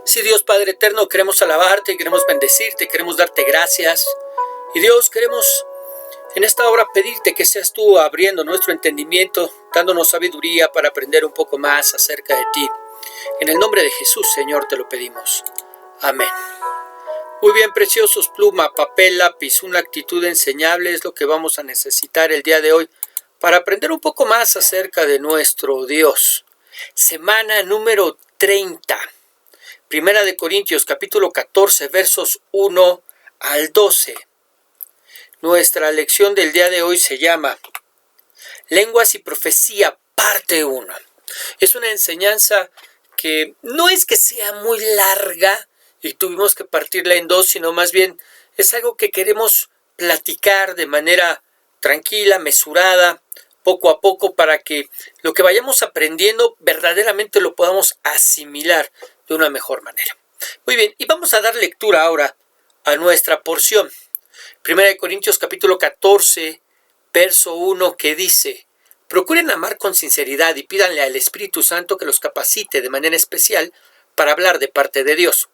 Sí, Dios Padre eterno, queremos alabarte, queremos bendecirte, queremos darte gracias. Y Dios, queremos en esta hora pedirte que seas tú abriendo nuestro entendimiento, dándonos sabiduría para aprender un poco más acerca de ti. En el nombre de Jesús, Señor, te lo pedimos. Amén. Muy bien, preciosos, pluma, papel, lápiz, una actitud enseñable es lo que vamos a necesitar el día de hoy para aprender un poco más acerca de nuestro Dios. Semana número 30. Primera de Corintios, capítulo 14, versos 1 al 12. Nuestra lección del día de hoy se llama Lenguas y Profecía, parte 1. Es una enseñanza que no es que sea muy larga y tuvimos que partirla en dos, sino más bien es algo que queremos platicar de manera tranquila, mesurada, poco a poco, para que lo que vayamos aprendiendo verdaderamente lo podamos asimilar de una mejor manera. Muy bien, y vamos a dar lectura ahora a nuestra porción. Primera de Corintios capítulo 14, verso 1, que dice: procuren amar con sinceridad y pídanle al Espíritu Santo que los capacite de manera especial para hablar de parte de Dios.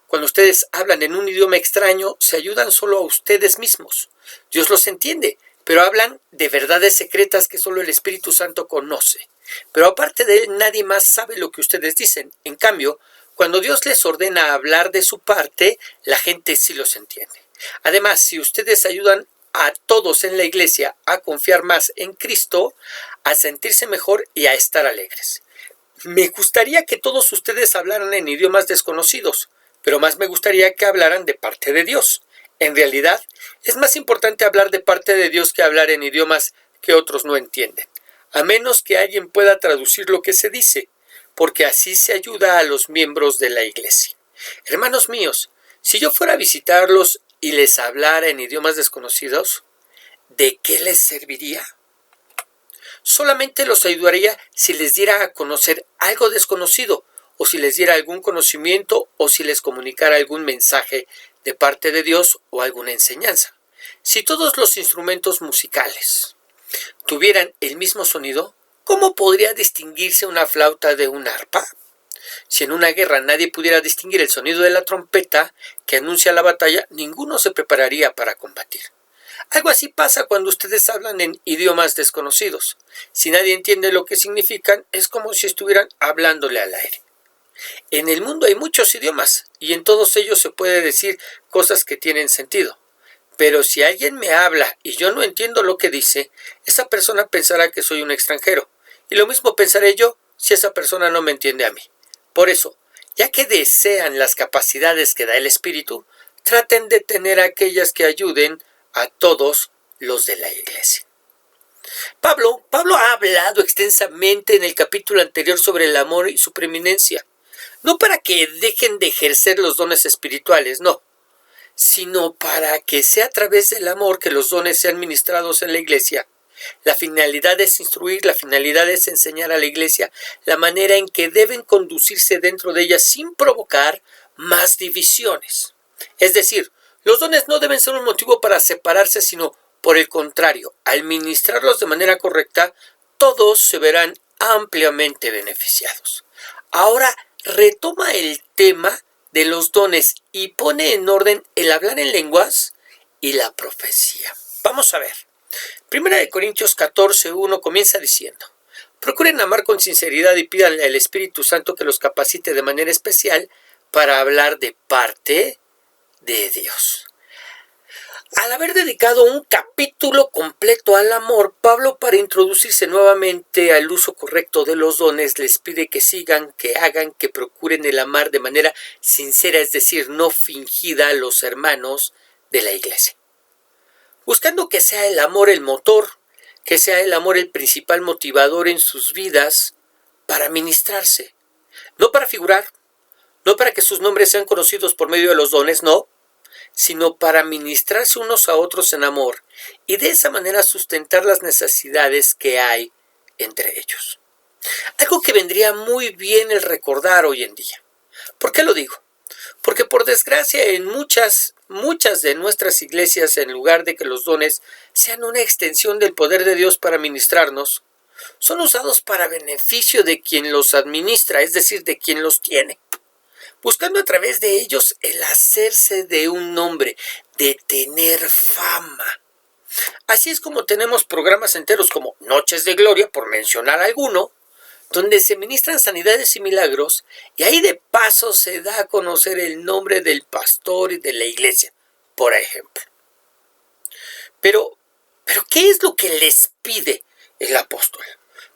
Cuando ustedes hablan en un idioma extraño, se ayudan solo a ustedes mismos. Dios los entiende, pero hablan de verdades secretas que solo el Espíritu Santo conoce. Pero aparte de él, nadie más sabe lo que ustedes dicen. En cambio, cuando Dios les ordena hablar de su parte, la gente sí los entiende. Además, si ustedes ayudan a todos en la iglesia a confiar más en Cristo, a sentirse mejor y a estar alegres. Me gustaría que todos ustedes hablaran en idiomas desconocidos, pero más me gustaría que hablaran de parte de Dios. En realidad, es más importante hablar de parte de Dios que hablar en idiomas que otros no entienden, a menos que alguien pueda traducir lo que se dice, porque así se ayuda a los miembros de la iglesia. Hermanos míos, si yo fuera a visitarlos y les hablara en idiomas desconocidos, ¿de qué les serviría? Solamente los ayudaría si les diera a conocer algo desconocido, o si les diera algún conocimiento, o si les comunicara algún mensaje de parte de Dios o alguna enseñanza. Si todos los instrumentos musicales tuvieran el mismo sonido, ¿cómo podría distinguirse una flauta de un arpa? Si en una guerra nadie pudiera distinguir el sonido de la trompeta que anuncia la batalla, ninguno se prepararía para combatir. Algo así pasa cuando ustedes hablan en idiomas desconocidos. Si nadie entiende lo que significan, es como si estuvieran hablándole al aire. En el mundo hay muchos idiomas y en todos ellos se puede decir cosas que tienen sentido. Pero si alguien me habla y yo no entiendo lo que dice, esa persona pensará que soy un extranjero. Y lo mismo pensaré yo si esa persona no me entiende a mí. Por eso, ya que desean las capacidades que da el Espíritu, traten de tener aquellas que ayuden a todos los de la iglesia. Pablo ha hablado extensamente en el capítulo anterior sobre el amor y su preeminencia. No para que dejen de ejercer los dones espirituales, no, sino para que sea a través del amor que los dones sean ministrados en la iglesia. La finalidad es instruir, la finalidad es enseñar a la iglesia la manera en que deben conducirse dentro de ella sin provocar más divisiones. Es decir, los dones no deben ser un motivo para separarse, sino por el contrario, al ministrarlos de manera correcta, todos se verán ampliamente beneficiados. Ahora retoma el tema de los dones y pone en orden el hablar en lenguas y la profecía. Vamos a ver. Primera de Corintios 14, 1 comienza diciendo: procuren amar con sinceridad y pídanle al Espíritu Santo que los capacite de manera especial para hablar de parte de Dios. Al haber dedicado un capítulo completo al amor, Pablo, para introducirse nuevamente al uso correcto de los dones, les pide que sigan, que hagan, que procuren el amar de manera sincera, es decir, no fingida, a los hermanos de la iglesia. Buscando que sea el amor el motor, que sea el amor el principal motivador en sus vidas para ministrarse. No para figurar, no para que sus nombres sean conocidos por medio de los dones, no, sino para ministrarse unos a otros en amor y de esa manera sustentar las necesidades que hay entre ellos. Algo que vendría muy bien el recordar hoy en día. ¿Por qué lo digo? Porque por desgracia en muchas de nuestras iglesias, en lugar de que los dones sean una extensión del poder de Dios para ministrarnos, son usados para beneficio de quien los administra, es decir, de quien los tiene. buscando a través de ellos el hacerse de un nombre, de tener fama. Así es como tenemos programas enteros como Noches de Gloria, por mencionar alguno, donde se ministran sanidades y milagros, y ahí de paso se da a conocer el nombre del pastor y de la iglesia, por ejemplo. Pero ¿qué es lo que les pide el apóstol?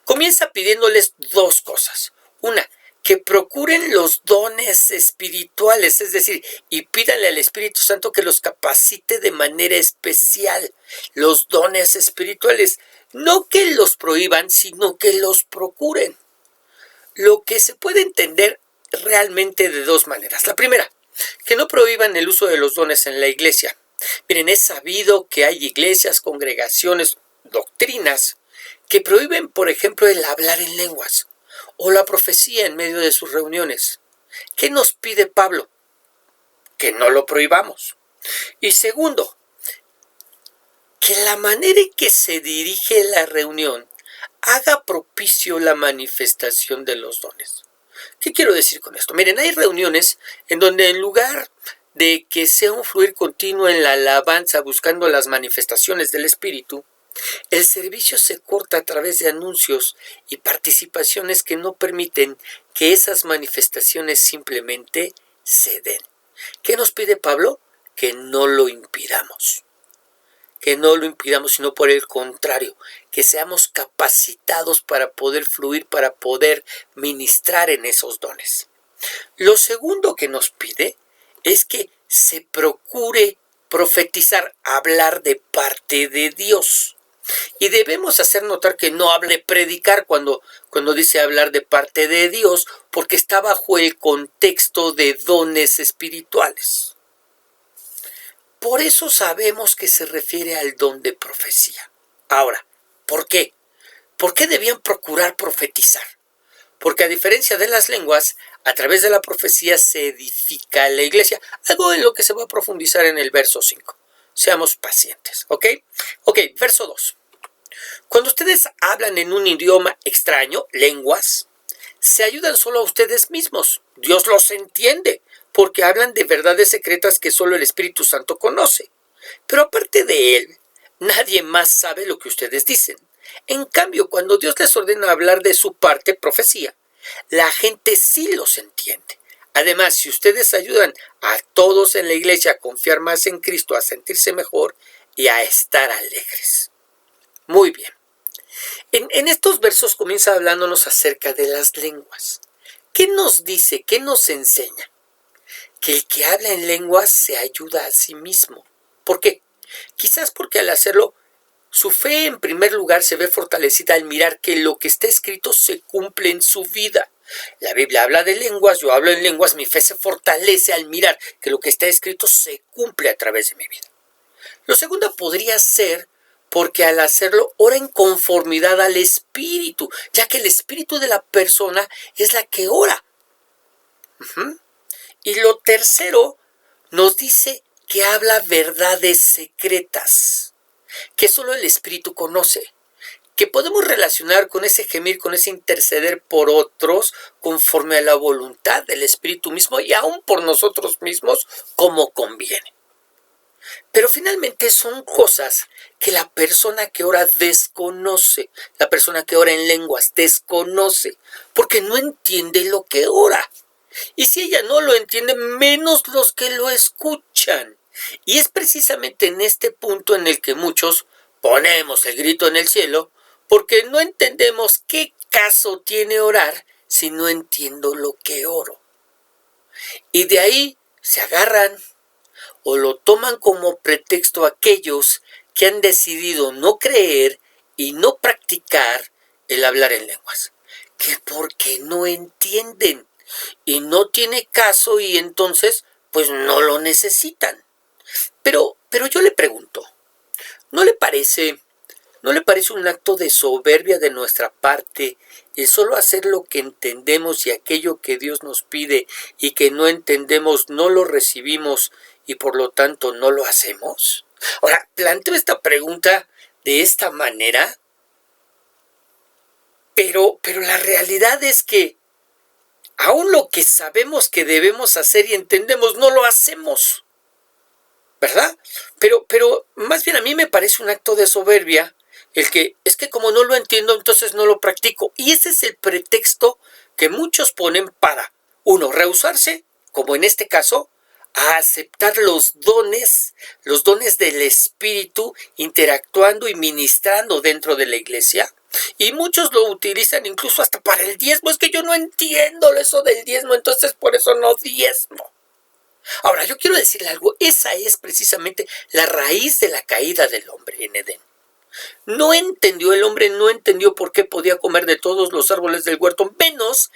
Comienza pidiéndoles dos cosas. Una, que procuren los dones espirituales, es decir, y pídanle al Espíritu Santo que los capacite de manera especial. Los dones espirituales, no que los prohíban, sino que los procuren. Lo que se puede entender realmente de dos maneras. La primera, que no prohíban el uso de los dones en la iglesia. Miren, es sabido que hay iglesias, congregaciones, doctrinas que prohíben, por ejemplo, el hablar en lenguas o la profecía en medio de sus reuniones. ¿Qué nos pide Pablo? Que no lo prohibamos. Y segundo, que la manera en que se dirige la reunión haga propicio la manifestación de los dones. ¿Qué quiero decir con esto? Miren, hay reuniones en donde en lugar de que sea un fluir continuo en la alabanza buscando las manifestaciones del Espíritu, el servicio se corta a través de anuncios y participaciones que no permiten que esas manifestaciones simplemente se den. ¿Qué nos pide Pablo? Que no lo impidamos. Que no lo impidamos, sino por el contrario, que seamos capacitados para poder fluir, para poder ministrar en esos dones. Lo segundo que nos pide es que se procure profetizar, hablar de parte de Dios. Y debemos hacer notar que no hable predicar cuando dice hablar de parte de Dios, porque está bajo el contexto de dones espirituales. Por eso sabemos que se refiere al don de profecía. Ahora, ¿por qué? ¿Por qué debían procurar profetizar? Porque a diferencia de las lenguas, a través de la profecía se edifica la iglesia, algo en lo que se va a profundizar en el verso 5. Seamos pacientes, ¿ok? Ok, verso 2. Cuando ustedes hablan en un idioma extraño, lenguas, se ayudan solo a ustedes mismos. Dios los entiende, porque hablan de verdades secretas que solo el Espíritu Santo conoce. Pero aparte de Él, nadie más sabe lo que ustedes dicen. En cambio, cuando Dios les ordena hablar de su parte, profecía, la gente sí los entiende. Además, si ustedes ayudan a todos en la iglesia a confiar más en Cristo, a sentirse mejor y a estar alegres. Muy bien. En estos versos comienza hablándonos acerca de las lenguas. ¿Qué nos dice? ¿Qué nos enseña? Que el que habla en lenguas se ayuda a sí mismo. ¿Por qué? Quizás porque al hacerlo, su fe en primer lugar se ve fortalecida al mirar que lo que está escrito se cumple en su vida. La Biblia habla de lenguas, yo hablo en lenguas, mi fe se fortalece al mirar que lo que está escrito se cumple a través de mi vida. Lo segundo podría ser porque al hacerlo ora en conformidad al Espíritu, ya que el Espíritu de la persona es la que ora. Y lo tercero nos dice que habla verdades secretas, que solo el Espíritu conoce, que podemos relacionar con ese gemir, con ese interceder por otros, conforme a la voluntad del Espíritu mismo y aún por nosotros mismos, como conviene. Pero finalmente son cosas que la persona que ora desconoce, la persona que ora en lenguas desconoce, porque no entiende lo que ora. Y si ella no lo entiende, menos los que lo escuchan. Y es precisamente en este punto en el que muchos ponemos el grito en el cielo, porque no entendemos qué caso tiene orar si no entiendo lo que oro. Y de ahí se agarran o lo toman como pretexto aquellos que han decidido no creer y no practicar el hablar en lenguas, que porque no entienden y no tiene caso y entonces pues no lo necesitan. Pero yo le pregunto, ¿no le parece un acto de soberbia de nuestra parte el solo hacer lo que entendemos y aquello que Dios nos pide y que no entendemos no lo recibimos y por lo tanto no lo hacemos? Ahora, planteo esta pregunta de esta manera, pero la realidad es que aún lo que sabemos que debemos hacer y entendemos, no lo hacemos, ¿verdad? Pero más bien a mí me parece un acto de soberbia el que es que como no lo entiendo, entonces no lo practico. Y ese es el pretexto que muchos ponen para, uno, rehusarse, como en este caso, a aceptar los dones del Espíritu interactuando y ministrando dentro de la iglesia. Y muchos lo utilizan incluso hasta para el diezmo. Es que yo no entiendo eso del diezmo, entonces por eso no diezmo. Ahora, yo quiero decirle algo, esa es precisamente la raíz de la caída del hombre en Edén. El hombre no entendió por qué podía comer de todos los árboles del huerto, menos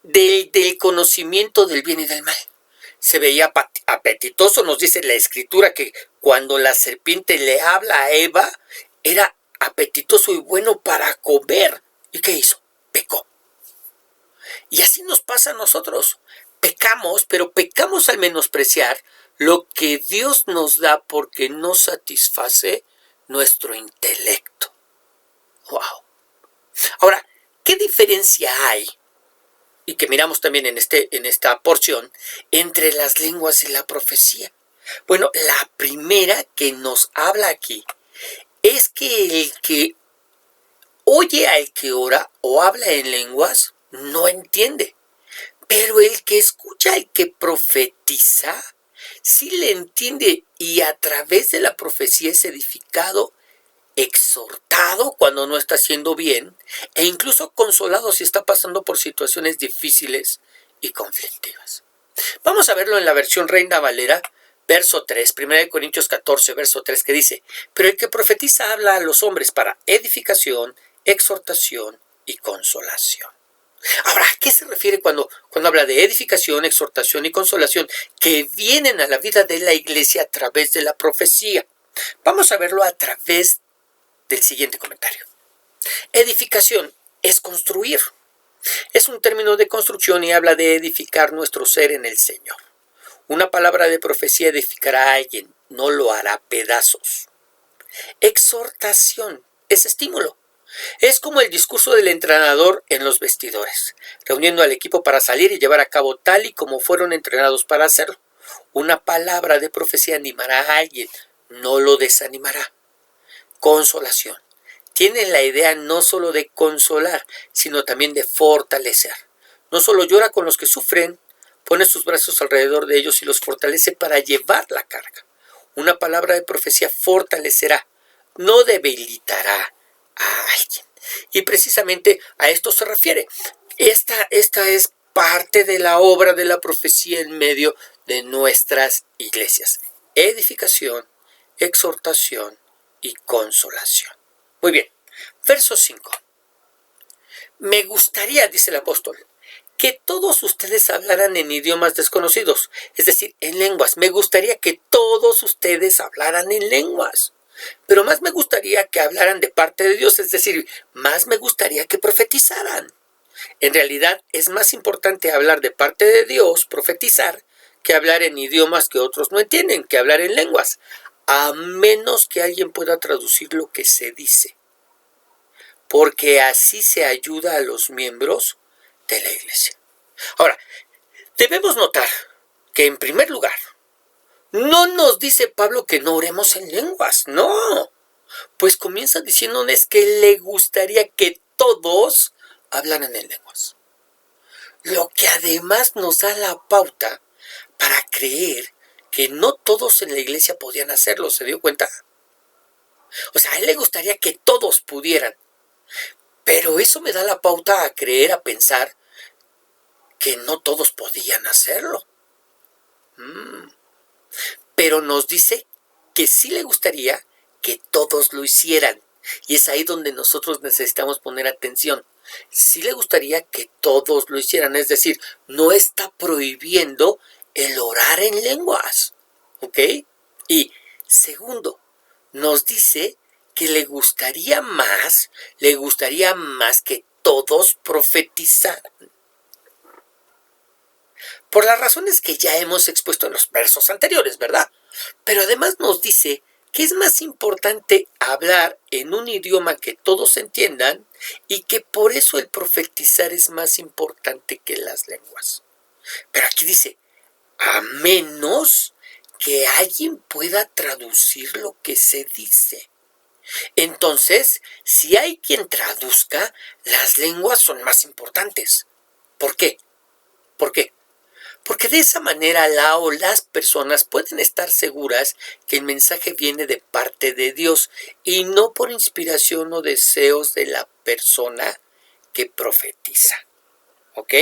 del conocimiento del bien y del mal. Se veía apetitoso, nos dice la escritura que cuando la serpiente le habla a Eva, era apetitoso y bueno para comer. ¿Y qué hizo? Pecó. Y así nos pasa a nosotros. Pecamos, pero pecamos al menospreciar lo que Dios nos da porque no satisface nuestro intelecto. ¡Wow! Ahora, ¿qué diferencia hay? Y que miramos también en esta porción, entre las lenguas y la profecía. Bueno, la primera que nos habla aquí es que el que oye al que ora o habla en lenguas no entiende. Pero el que escucha al que profetiza sí le entiende y a través de la profecía es edificado, exhortado cuando no está haciendo bien e incluso consolado si está pasando por situaciones difíciles y conflictivas. Vamos a verlo en la versión Reina Valera, verso 3, 1 Corintios 14, verso 3, que dice: pero el que profetiza habla a los hombres para edificación, exhortación y consolación. Ahora, ¿a qué se refiere cuando habla de edificación, exhortación y consolación que vienen a la vida de la iglesia a través de la profecía? Vamos a verlo a través del siguiente comentario. Edificación es construir. Es un término de construcción y habla de edificar nuestro ser en el Señor. Una palabra de profecía edificará a alguien, no lo hará pedazos. Exhortación es estímulo. Es como el discurso del entrenador en los vestidores, reuniendo al equipo para salir y llevar a cabo tal y como fueron entrenados para hacerlo. Una palabra de profecía animará a alguien, no lo desanimará. Consolación. Tiene la idea no solo de consolar, sino también de fortalecer. No solo llora con los que sufren, pone sus brazos alrededor de ellos y los fortalece para llevar la carga. Una palabra de profecía fortalecerá, no debilitará a alguien. Y precisamente a esto se refiere. Esta es parte de la obra de la profecía en medio de nuestras iglesias. Edificación, exhortación y consolación. Muy bien, verso 5. Me gustaría, dice el apóstol, que todos ustedes hablaran en idiomas desconocidos, es decir, en lenguas. Me gustaría que todos ustedes hablaran en lenguas. Pero más me gustaría que hablaran de parte de Dios, es decir, más me gustaría que profetizaran. En realidad es más importante hablar de parte de Dios, profetizar, que hablar en idiomas que otros no entienden, que hablar en lenguas, a menos que alguien pueda traducir lo que se dice. Porque así se ayuda a los miembros de la iglesia. Ahora, debemos notar que en primer lugar, no nos dice Pablo que no oremos en lenguas, no. Pues comienza diciéndonos que le gustaría que todos hablaran en lenguas. Lo que además nos da la pauta para creer que no todos en la iglesia podían hacerlo, ¿se dio cuenta? O sea, a él le gustaría que todos pudieran. Pero eso me da la pauta a creer, a pensar que no todos podían hacerlo. Pero nos dice que sí le gustaría que todos lo hicieran. Y es ahí donde nosotros necesitamos poner atención. Sí le gustaría que todos lo hicieran, es decir, no está prohibiendo el orar en lenguas. ¿Ok? Y segundo, nos dice que le gustaría más que todos profetizaran. Por las razones que ya hemos expuesto en los versos anteriores, ¿verdad? Pero además nos dice que es más importante hablar en un idioma que todos entiendan y que por eso el profetizar es más importante que las lenguas. Pero aquí dice, a menos que alguien pueda traducir lo que se dice. Entonces, si hay quien traduzca, las lenguas son más importantes. ¿Por qué? ¿Por qué? Porque de esa manera las personas pueden estar seguras que el mensaje viene de parte de Dios y no por inspiración o deseos de la persona que profetiza. ¿Ok?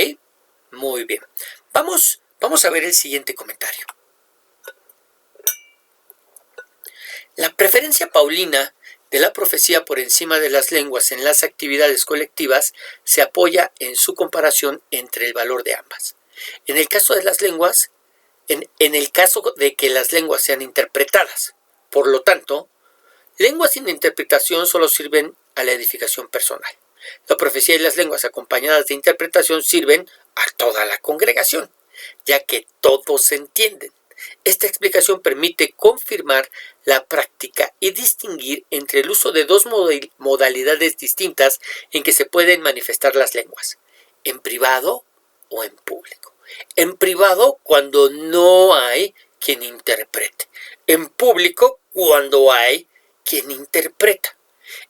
Muy bien. Vamos a ver el siguiente comentario. La preferencia paulina de la profecía por encima de las lenguas en las actividades colectivas se apoya en su comparación entre el valor de ambas. En el caso de las lenguas, en el caso de que las lenguas sean interpretadas, por lo tanto, lenguas sin interpretación solo sirven a la edificación personal. La profecía y las lenguas acompañadas de interpretación sirven a toda la congregación, ya que todos se entienden. Esta explicación permite confirmar la práctica y distinguir entre el uso de dos modalidades distintas en que se pueden manifestar las lenguas, en privado o en público. En privado, cuando no hay quien interprete. En público, cuando hay quien interpreta.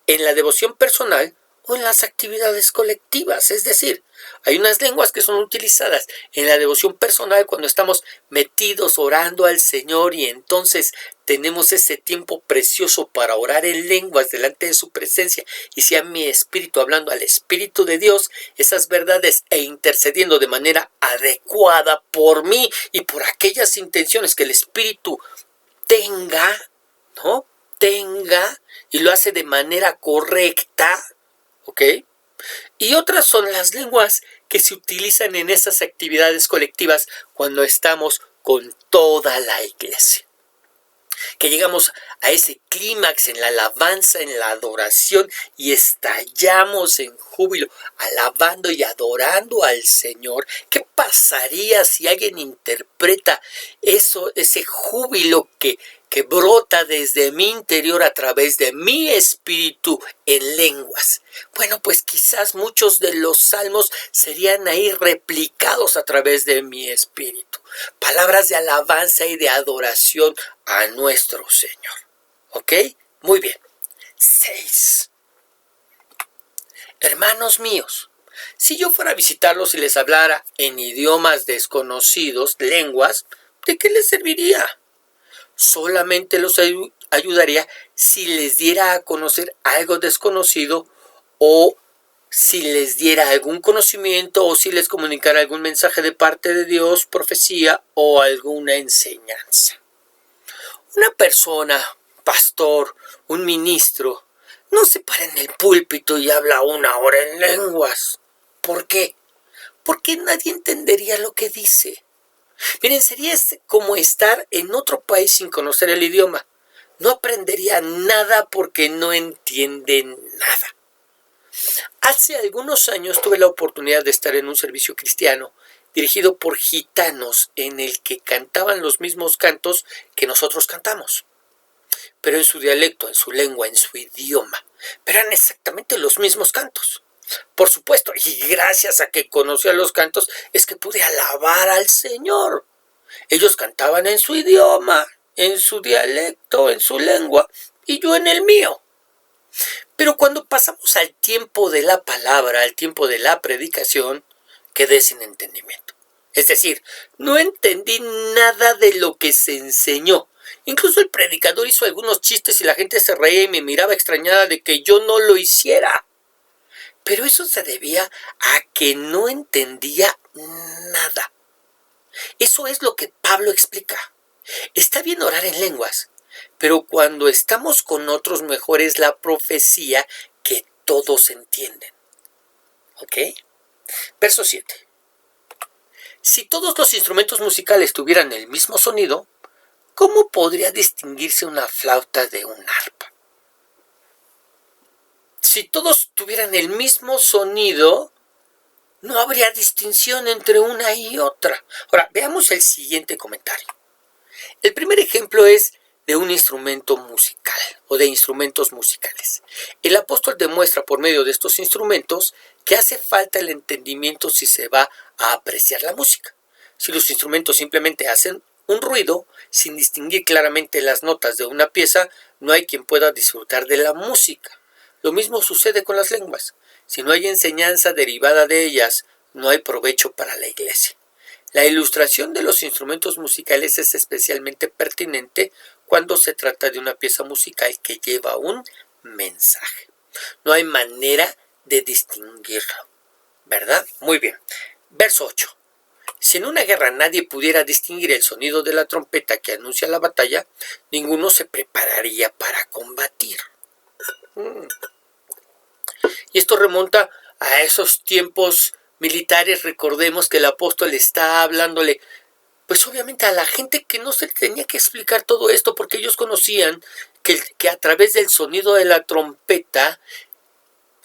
En la devoción personal o en las actividades colectivas. Es decir, hay unas lenguas que son utilizadas en la devoción personal cuando estamos metidos orando al Señor y entonces tenemos ese tiempo precioso para orar en lenguas delante de su presencia y sea mi espíritu hablando al Espíritu de Dios esas verdades e intercediendo de manera adecuada por mí y por aquellas intenciones que el Espíritu tenga, ¿no? Y lo hace de manera correcta, ¿ok? Y otras son las lenguas que se utilizan en esas actividades colectivas cuando estamos con toda la iglesia. Que llegamos a ese clímax en la alabanza, en la adoración y estallamos en júbilo, alabando y adorando al Señor. ¿Qué pasaría si alguien interpreta ese júbilo que brota desde mi interior a través de mi espíritu en lenguas? Bueno, pues quizás muchos de los salmos serían ahí replicados a través de mi espíritu. Palabras de alabanza y de adoración a nuestro Señor. ¿Ok? Muy bien. 6. Hermanos míos, si yo fuera a visitarlos y les hablara en idiomas desconocidos, lenguas, ¿de qué les serviría? Solamente los ayudaría si les diera a conocer algo desconocido o si les diera algún conocimiento o si les comunicara algún mensaje de parte de Dios, profecía o alguna enseñanza. Una persona, pastor, un ministro, no se para en el púlpito y habla 1 hora en lenguas. ¿Por qué? Porque nadie entendería lo que dice. Miren, sería como estar en otro país sin conocer el idioma. No aprendería nada porque no entienden nada. Hace algunos años tuve la oportunidad de estar en un servicio cristiano dirigido por gitanos en el que cantaban los mismos cantos que nosotros cantamos, pero en su dialecto, en su lengua, en su idioma. Pero eran exactamente los mismos cantos. Por supuesto, y gracias a que conocía los cantos, es que pude alabar al Señor. Ellos cantaban en su idioma, en su dialecto, en su lengua, y yo en el mío. Pero cuando pasamos al tiempo de la palabra, al tiempo de la predicación, quedé sin entendimiento. Es decir, no entendí nada de lo que se enseñó. Incluso el predicador hizo algunos chistes y la gente se reía y me miraba extrañada de que yo no lo hiciera. Pero eso se debía a que no entendía nada. Eso es lo que Pablo explica. Está bien orar en lenguas, pero cuando estamos con otros mejor es la profecía que todos entienden. ¿Ok? Verso 7. Si todos los instrumentos musicales tuvieran el mismo sonido, ¿cómo podría distinguirse una flauta de un arpa? Si todos tuvieran el mismo sonido, no habría distinción entre una y otra. Ahora, veamos el siguiente comentario. El primer ejemplo es de un instrumento musical o de instrumentos musicales. El apóstol demuestra por medio de estos instrumentos que hace falta el entendimiento si se va a apreciar la música. Si los instrumentos simplemente hacen un ruido, sin distinguir claramente las notas de una pieza, no hay quien pueda disfrutar de la música. Lo mismo sucede con las lenguas. Si no hay enseñanza derivada de ellas, no hay provecho para la iglesia. La ilustración de los instrumentos musicales es especialmente pertinente cuando se trata de una pieza musical que lleva un mensaje. No hay manera de distinguirlo, ¿verdad? Muy bien. Verso 8. Si en una guerra nadie pudiera distinguir el sonido de la trompeta que anuncia la batalla, ninguno se prepararía para combatir. Y esto remonta a esos tiempos militares. Recordemos que el apóstol está hablándole, pues obviamente a la gente que no se tenía que explicar todo esto, porque ellos conocían que a través del sonido de la trompeta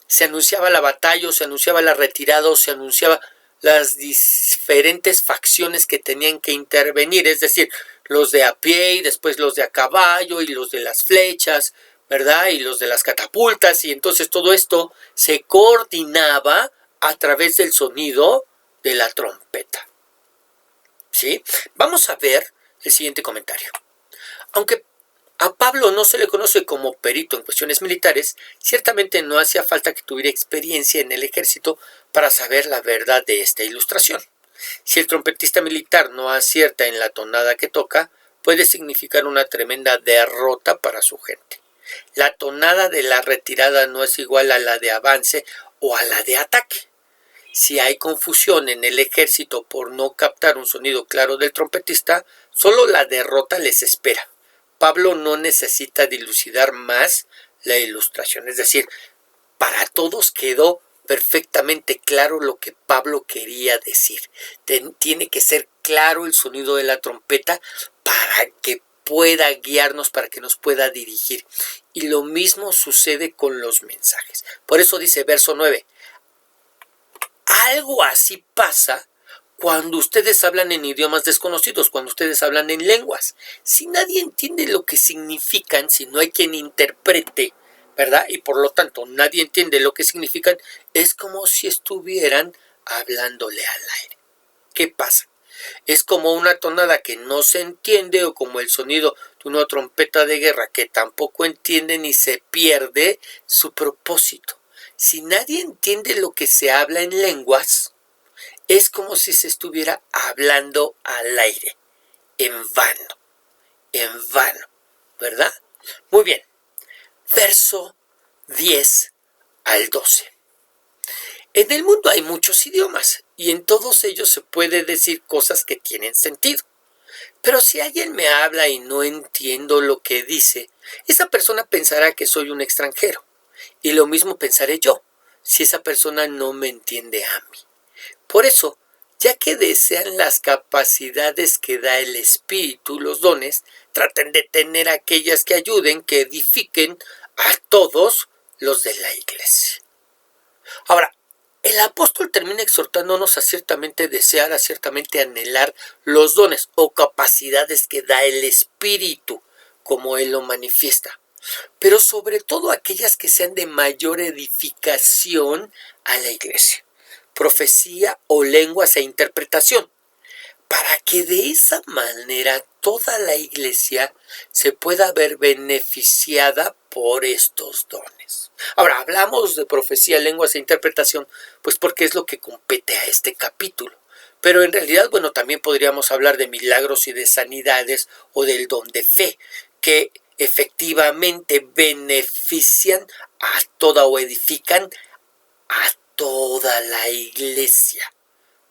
se anunciaba la batalla, o se anunciaba la retirada, o se anunciaba las diferentes facciones que tenían que intervenir, es decir, los de a pie y después los de a caballo y los de las flechas, ¿verdad? Y los de las catapultas, y entonces todo esto se coordinaba a través del sonido de la trompeta. ¿Sí? Vamos a ver el siguiente comentario. Aunque a Pablo no se le conoce como perito en cuestiones militares, ciertamente no hacía falta que tuviera experiencia en el ejército para saber la verdad de esta ilustración. Si el trompetista militar no acierta en la tonada que toca, puede significar una tremenda derrota para su gente. La tonada de la retirada no es igual a la de avance o a la de ataque. Si hay confusión en el ejército por no captar un sonido claro del trompetista, solo la derrota les espera. Pablo no necesita dilucidar más la ilustración, es decir, para todos quedó perfectamente claro lo que Pablo quería decir. Tiene que ser claro el sonido de la trompeta para que pueda guiarnos, para que nos pueda dirigir. Y lo mismo sucede con los mensajes. Por eso dice verso 9, algo así pasa cuando ustedes hablan en idiomas desconocidos, cuando ustedes hablan en lenguas. Si nadie entiende lo que significan, si no hay quien interprete, ¿verdad? Y por lo tanto nadie entiende lo que significan, es como si estuvieran hablándole al aire. ¿Qué pasa? Es como una tonada que no se entiende, o como el sonido de una trompeta de guerra que tampoco entiende ni se pierde su propósito. Si nadie entiende lo que se habla en lenguas, es como si se estuviera hablando al aire, en vano, ¿verdad? Muy bien, verso 10 al 12. En el mundo hay muchos idiomas, y en todos ellos se puede decir cosas que tienen sentido. Pero si alguien me habla y no entiendo lo que dice, esa persona pensará que soy un extranjero. Y lo mismo pensaré yo, si esa persona no me entiende a mí. Por eso, ya que desean las capacidades que da el Espíritu, los dones, traten de tener aquellas que ayuden, que edifiquen a todos los de la iglesia. Ahora, el apóstol termina exhortándonos a ciertamente desear, a ciertamente anhelar los dones o capacidades que da el Espíritu, como él lo manifiesta, pero sobre todo aquellas que sean de mayor edificación a la iglesia, profecía o lenguas e interpretación, para que de esa manera toda la iglesia se pueda ver beneficiada por estos dones. Ahora, hablamos de profecía, lenguas e interpretación, pues porque es lo que compete a este capítulo. Pero en realidad, bueno, también podríamos hablar de milagros y de sanidades o del don de fe, que efectivamente benefician a toda o edifican a toda la iglesia,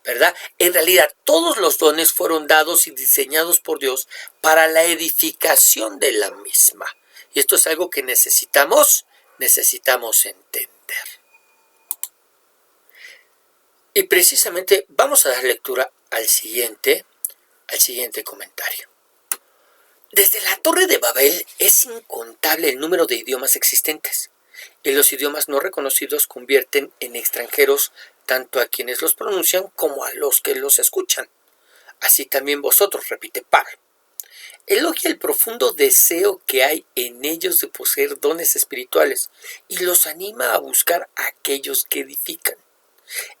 ¿verdad? En realidad, todos los dones fueron dados y diseñados por Dios para la edificación de la misma. Y esto es algo que necesitamos entender. Y precisamente vamos a dar lectura al siguiente comentario. Desde la Torre de Babel es incontable el número de idiomas existentes, y los idiomas no reconocidos convierten en extranjeros tanto a quienes los pronuncian como a los que los escuchan. Así también vosotros, repite Pablo. Elogia el profundo deseo que hay en ellos de poseer dones espirituales y los anima a buscar a aquellos que edifican.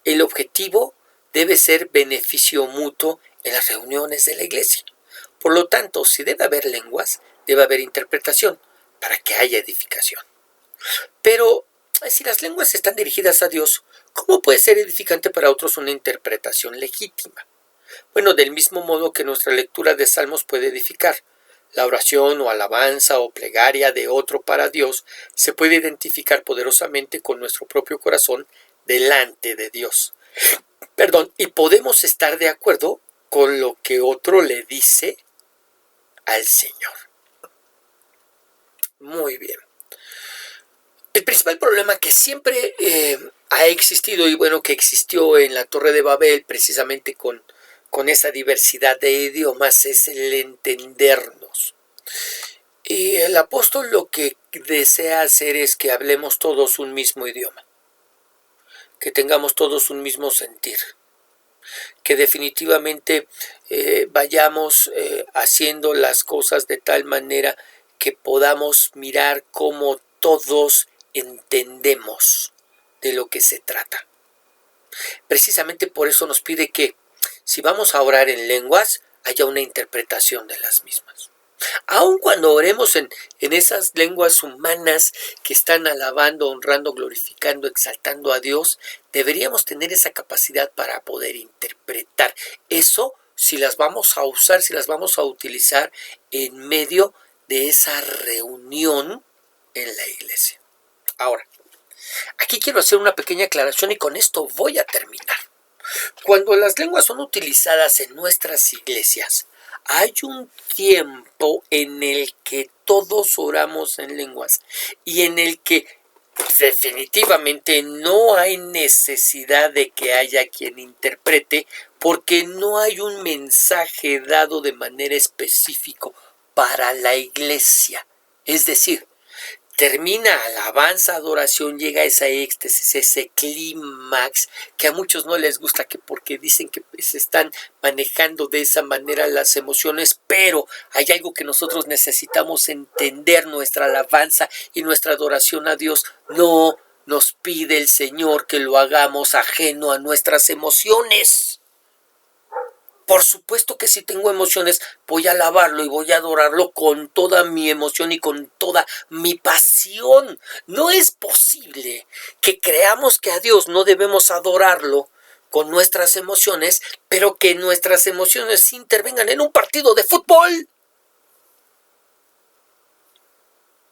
El objetivo debe ser beneficio mutuo en las reuniones de la iglesia. Por lo tanto, si debe haber lenguas, debe haber interpretación para que haya edificación. Pero si las lenguas están dirigidas a Dios, ¿cómo puede ser edificante para otros una interpretación legítima? Bueno, del mismo modo que nuestra lectura de Salmos puede edificar, la oración o alabanza o plegaria de otro para Dios se puede identificar poderosamente con nuestro propio corazón delante de Dios. Y podemos estar de acuerdo con lo que otro le dice al Señor. Muy bien. El principal problema que siempre ha existido y bueno, que existió en la Torre de Babel precisamente con esa diversidad de idiomas es el entendernos. Y el apóstol lo que desea hacer es que hablemos todos un mismo idioma, que tengamos todos un mismo sentir, que definitivamente vayamos haciendo las cosas de tal manera que podamos mirar cómo todos entendemos de lo que se trata. Precisamente por eso nos pide que si vamos a orar en lenguas, haya una interpretación de las mismas. Aun cuando oremos en esas lenguas humanas que están alabando, honrando, glorificando, exaltando a Dios, deberíamos tener esa capacidad para poder interpretar. Eso si las vamos a usar, si las vamos a utilizar en medio de esa reunión en la iglesia. Ahora, aquí quiero hacer una pequeña aclaración y con esto voy a terminar. Cuando las lenguas son utilizadas en nuestras iglesias, hay un tiempo en el que todos oramos en lenguas y en el que definitivamente no hay necesidad de que haya quien interprete porque no hay un mensaje dado de manera específica para la iglesia. Es decir, termina alabanza, adoración, llega esa éxtasis, ese clímax que a muchos no les gusta porque dicen que se están manejando de esa manera las emociones, pero hay algo que nosotros necesitamos entender. Nuestra alabanza y nuestra adoración a Dios no nos pide el Señor que lo hagamos ajeno a nuestras emociones. Por supuesto que si tengo emociones, voy a alabarlo y voy a adorarlo con toda mi emoción y con toda mi pasión. No es posible que creamos que a Dios no debemos adorarlo con nuestras emociones, pero que nuestras emociones intervengan en un partido de fútbol.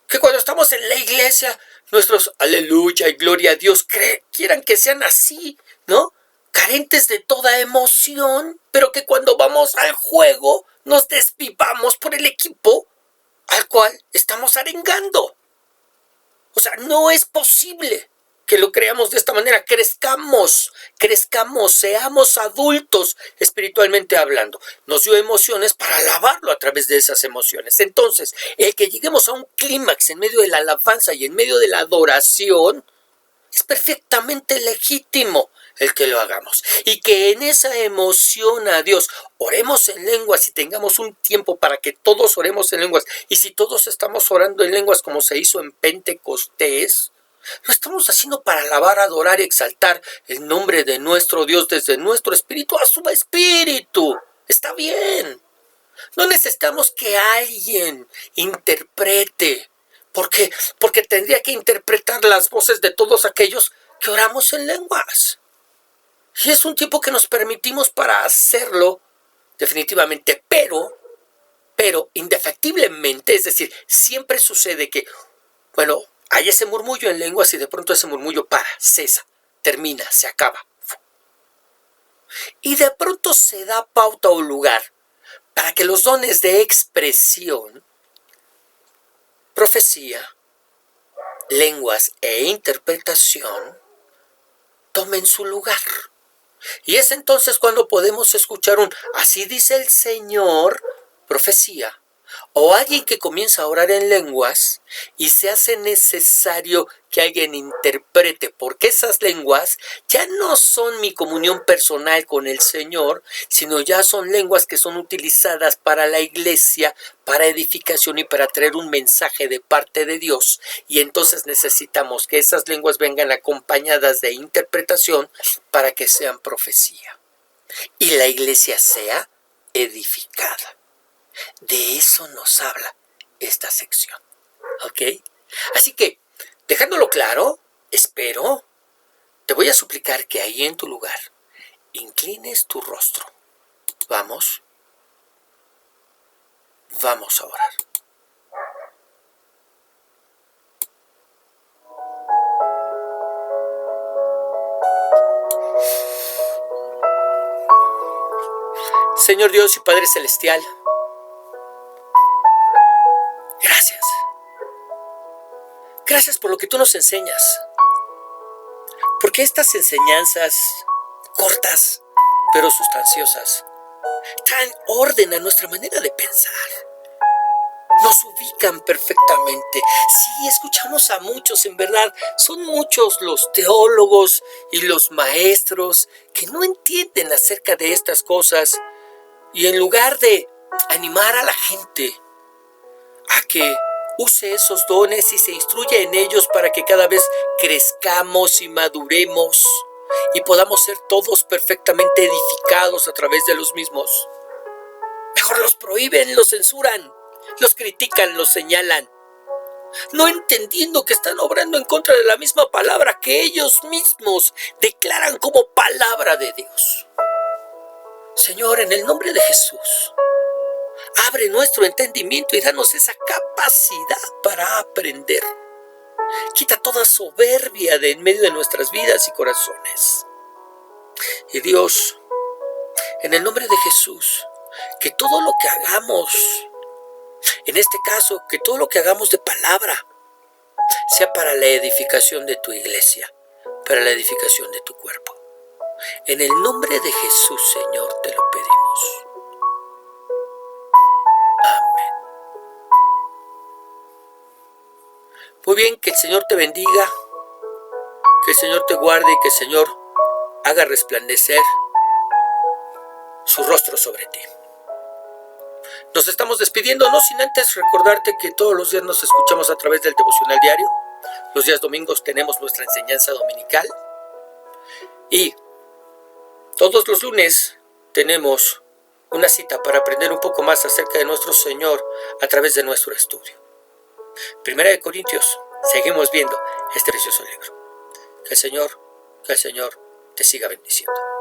Que cuando estamos en la iglesia, nuestros aleluya y gloria a Dios quieran que sean así, ¿no? Carentes de toda emoción, pero que cuando vamos al juego nos desvivamos por el equipo al cual estamos arengando. O sea, no es posible que lo creamos de esta manera. Crezcamos, seamos adultos espiritualmente hablando. Nos dio emociones para alabarlo a través de esas emociones. Entonces, el que lleguemos a un clímax en medio de la alabanza y en medio de la adoración es perfectamente legítimo el que lo hagamos. Y que en esa emoción a Dios oremos en lenguas y tengamos un tiempo para que todos oremos en lenguas. Y si todos estamos orando en lenguas como se hizo en Pentecostés, lo estamos haciendo para alabar, adorar y exaltar el nombre de nuestro Dios desde nuestro espíritu a su espíritu. Está bien. No necesitamos que alguien interprete. ¿Por qué? Porque tendría que interpretar las voces de todos aquellos que oramos en lenguas. Y es un tiempo que nos permitimos para hacerlo definitivamente, pero indefectiblemente, es decir, siempre sucede que, bueno, hay ese murmullo en lenguas y de pronto ese murmullo cesa, termina, se acaba. Y de pronto se da pauta o lugar para que los dones de expresión, profecía, lenguas e interpretación tomen su lugar. Y es entonces cuando podemos escuchar así dice el Señor, profecía, o alguien que comienza a orar en lenguas y se hace necesario que alguien interprete, porque esas lenguas ya no son mi comunión personal con el Señor, sino ya son lenguas que son utilizadas para la iglesia, para edificación y para traer un mensaje de parte de Dios. Y entonces necesitamos que esas lenguas vengan acompañadas de interpretación para que sean profecía y la iglesia sea edificada. De eso nos habla esta sección, ¿ok? Así que, dejándolo claro, espero, te voy a suplicar que ahí en tu lugar inclines tu rostro. Vamos a orar. Señor Dios y Padre Celestial, gracias. Gracias por lo que tú nos enseñas. Porque estas enseñanzas cortas, pero sustanciosas, traen orden a nuestra manera de pensar. Nos ubican perfectamente. Sí, escuchamos a muchos, en verdad, son muchos los teólogos y los maestros que no entienden acerca de estas cosas. Y en lugar de animar a la gente a que use esos dones y se instruya en ellos para que cada vez crezcamos y maduremos y podamos ser todos perfectamente edificados a través de los mismos, mejor los prohíben, los censuran, los critican, los señalan, no entendiendo que están obrando en contra de la misma palabra que ellos mismos declaran como palabra de Dios. Señor, en el nombre de Jesús, abre nuestro entendimiento y danos esa capacidad para aprender. Quita toda soberbia de en medio de nuestras vidas y corazones. Y Dios, en el nombre de Jesús, que todo lo que hagamos, en este caso, que todo lo que hagamos de palabra, sea para la edificación de tu iglesia, para la edificación de tu cuerpo. En el nombre de Jesús, Señor, te lo pedimos. Amén. Muy bien, que el Señor te bendiga, que el Señor te guarde y que el Señor haga resplandecer su rostro sobre ti. Nos estamos despidiendo, no sin antes recordarte que todos los días nos escuchamos a través del devocional diario. Los días domingos tenemos nuestra enseñanza dominical. Y todos los lunes tenemos una cita para aprender un poco más acerca de nuestro Señor a través de nuestro estudio. Primera de Corintios, seguimos viendo este precioso libro. Que el Señor te siga bendiciendo.